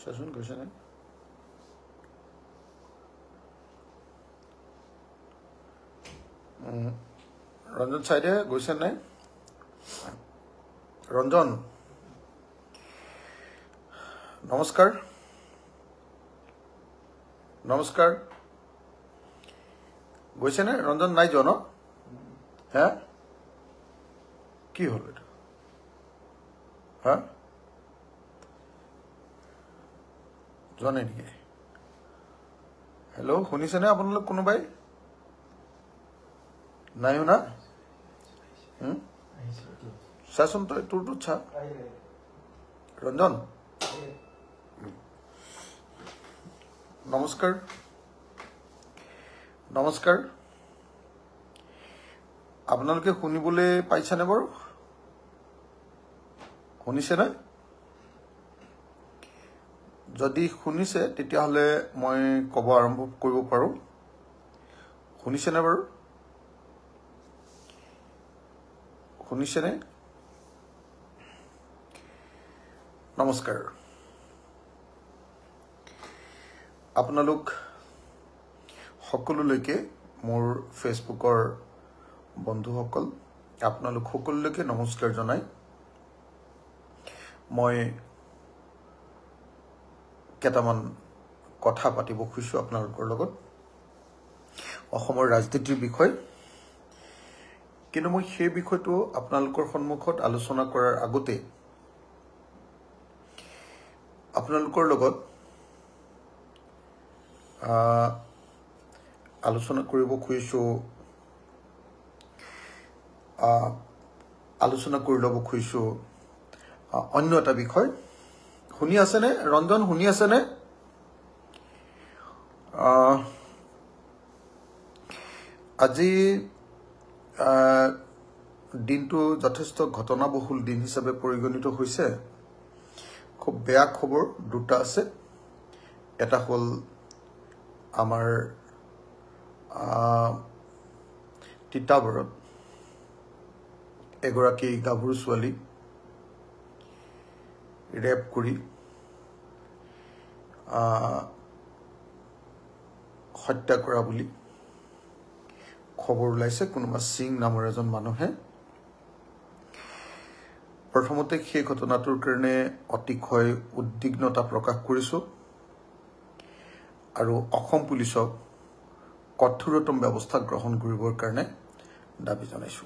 Session question है रंजन साइडे গৈছে নাই रंजन नमस्कार नमस्कार গৈছে নাই रंजन নাই জন হ্যাঁ কি হল এটা হ্যাঁ জানে নেকি হেল্ল' শুনিছেনে আপোনালোক কোনোবাই নাই শুনা চাচোন তই তোৰটো চা ৰঞ্জন নমস্কাৰ নমস্কাৰ আপোনালোকে শুনিবলৈ পাইছানে বাৰু শুনিছেনে যদি শুনিছে তেতিয়াহলে মই কব আৰম্ভ কৰিব পাৰো শুনিছেনে বাৰু শুনিছেনে নমস্কাৰ আপোনালোক সকলোলৈকে মোৰ ফেসবুকৰ বন্ধুসকল আপোনালোক সকলোলৈকে নমস্কাৰ জনাই মই কেটামান কথা পাতিব খুজিছো আপোনালোকৰ লগত অসমৰ ৰাজনীতিৰ বিষয় কিন্তু মই সেই বিষয়টো আপোনালোকৰ সন্মুখত আলোচনা কৰাৰ আগতে আপোনালোকৰ লগত আলোচনা কৰিব খুজিছো আলোচনা কৰি ল'ব খুজিছো অন্য এটা বিষয় শুনি আছেনে ৰঞ্জন শুনি আছেনে আজি দিনটো যথেষ্ট ঘটনাবহুল দিন হিচাপে পৰিগণিত হৈছে খুব বেয়া খবৰ দুটা আছে এটা হল আমাৰ তিতাবৰত এগৰাকী গাভৰু ছোৱালী ৰেপ কৰি হত্যা কৰা বুলি খবৰ ওলাইছে কোনোবা সিং নামৰ এজন মানুহে প্ৰথমতে সেই ঘটনাটোৰ কাৰণে অতিশয় উদ্বিগ্নতা প্ৰকাশ কৰিছো আৰু অসম পুলিচক কঠোৰতম ব্যৱস্থা গ্ৰহণ কৰিবৰ কাৰণে দাবী জনাইছো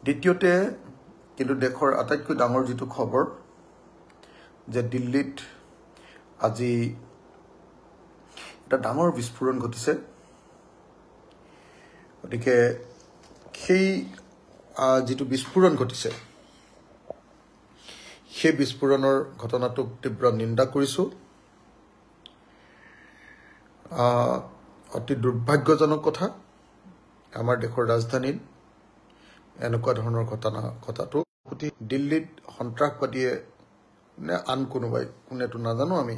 দ্বিতীয়তে কিন্তু দেশৰ আটাইতকৈ ডাঙৰ যেটো খবৰ যে দিল্লীত আজি এটা ডাঙৰ বিস্ফোৰণ ঘটিছে গতিকে সেই যেটো বিস্ফোৰণ ঘটিছে সেই বিস্ফোৰণৰ ঘটনাটোক তীব্ৰ নিন্দা কৰিছো অতি দুৰ্ভাগ্যজনক কথা আমাৰ দেশৰ ৰাজধানীত এনেকুৱা ধৰণৰ ঘটনাটো দিল্লীত সন্ত্ৰাসবাদীয়ে নে আন কোনোবাই কোনেটো নাজানো আমি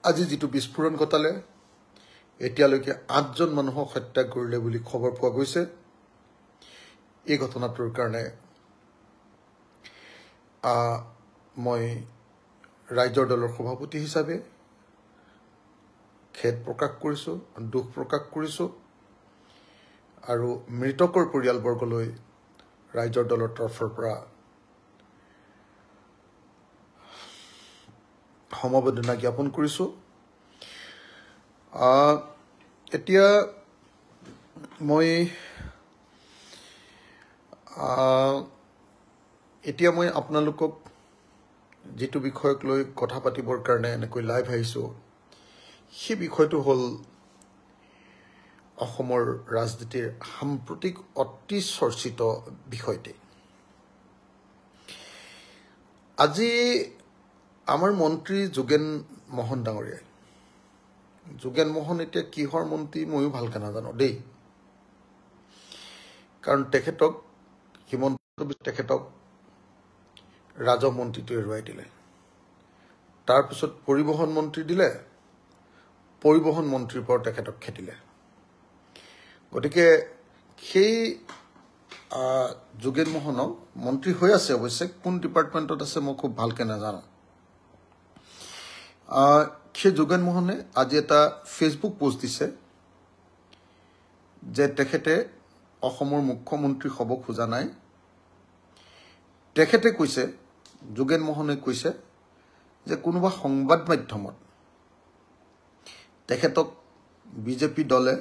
আজি যেটো বিস্ফোৰণ ঘটালে এতিয়ালৈকে 8 জন মানুহক হত্যা কৰিলে বুলি খবৰ পোৱা গৈছে এই ঘটনাটোৰ কাৰণে মই ৰাজ্যৰ দলৰ সভাপতি হিচাপে খেদ প্ৰকাশ কৰিছো দুখ প্ৰকাশ কৰিছো আৰু মৃতকৰ পৰিয়ালবৰ্গলৈ ৰাজ্যৰ দলৰ তৰফৰ পৰা সমবেদনা জ্ঞাপন কৰিছো এতিয়া মই আপোনালোকক যেটো বিষয়ক লৈ কথা পাতিবৰ কাৰণে এনেকৈ লাইভ আহিছো সেই বিষয়টো হল অসমৰ ৰাজনীতিৰ সাম্প্ৰতিক অতি চৰ্চিত বিষয়টি আজি আমাৰ মন্ত্ৰী যোগেন মোহন ডাঙৰীয়া যোগেন মোহন এতিয়া কিহৰ মন্ত্ৰী ময়ো ভালকৈ নাজানো দেই কাৰণ তেখেতক ৰাজহ মন্ত্ৰীটো এৰুৱাই দিলে তাৰ পিছত পৰিবহন মন্ত্ৰী দিলে পৰিবহন মন্ত্ৰীৰ পৰা তেখেতক খেতিলে গতিকে সেই যোগেন মোহনক মন্ত্ৰী হৈ আছে অৱশ্যে কোন ডিপাৰ্টমেণ্টত আছে মই খুব ভালকে নাজানো সেই যোগেন মোহনে আজি এটা ফেচবুক পোষ্ট দিছে যে তেখেতে অসমৰ মুখ্যমন্ত্ৰী হ'ব খোজা নাই তেখেতে কৈছে যোগেন মোহনে কৈছে যে কোনোবা সংবাদ মাধ্যমত তেখেতক বিজেপি দলে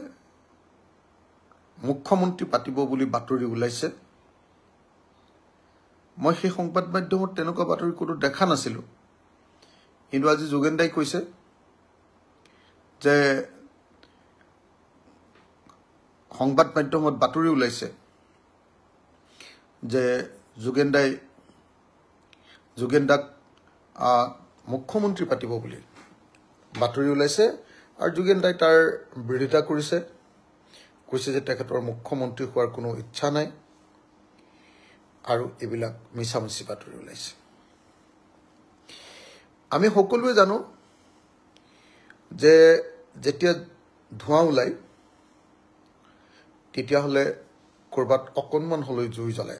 মুখ্যমন্ত্ৰী পাতিব বুলি বাতৰি ওলাইছে মই সেই সংবাদ মাধ্যমত তেনেকুৱা বাতৰি কোনো দেখা নাছিলো কিন্তু আজি যোগেন দাই কৈছে যে সংবাদ মাধ্যমত বাতৰি ওলাইছে যে যোগেন দাক মুখ্যমন্ত্ৰী পাতিব বুলি বাতৰি ওলাইছে আৰু যোগেন দাই তাৰ বিৰোধিতা কৰিছে কৈছে যে তেখেতৰ মুখ্যমন্ত্ৰী হোৱাৰ কোনো ইচ্ছা নাই আৰু এবিলাক মিছামিছি বাতৰি ওলাইছে আমি সকলোৱে জানো যে যেতিয়া ধোঁৱা ওলাই তেতিয়া হলে কৰবাত অকণমান হলৈ জুই জ্বলে